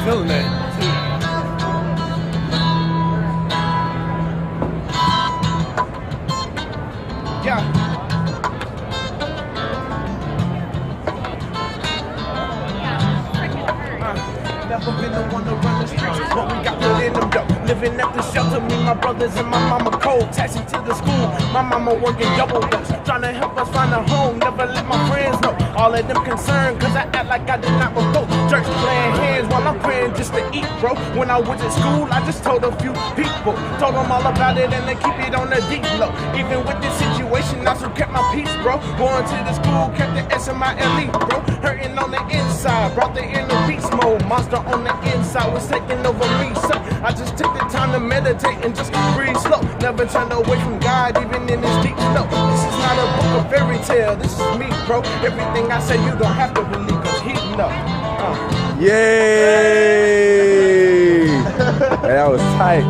feeling that. Yeah. Never been the one to run the streets, but we got put in them dough. Living at the shelter, me, my brothers, and my mama cold. Taxi to the school, my mama working double dutch. Trying to help us find a home, never let my friends know. All of them concerned, cause I act like I did not vote. Church playing hands while I'm praying just to eat, bro. When I was at school, I just told a few people. Told them all about it and they keep it on the deep low. Even with this situation, I still kept my peace, bro. Going to the school, kept the S in my elite, bro. Hurting on the inside, brought the inner beast mode. Monster on the inside was taking over me, so I just took the time to meditate and just breathe slow. Never turned away from God, even in this deep snow. This is not a book of fairy tale, this is me, bro. Everything I say you don't have to believe, cause he know. Yay! That was tight.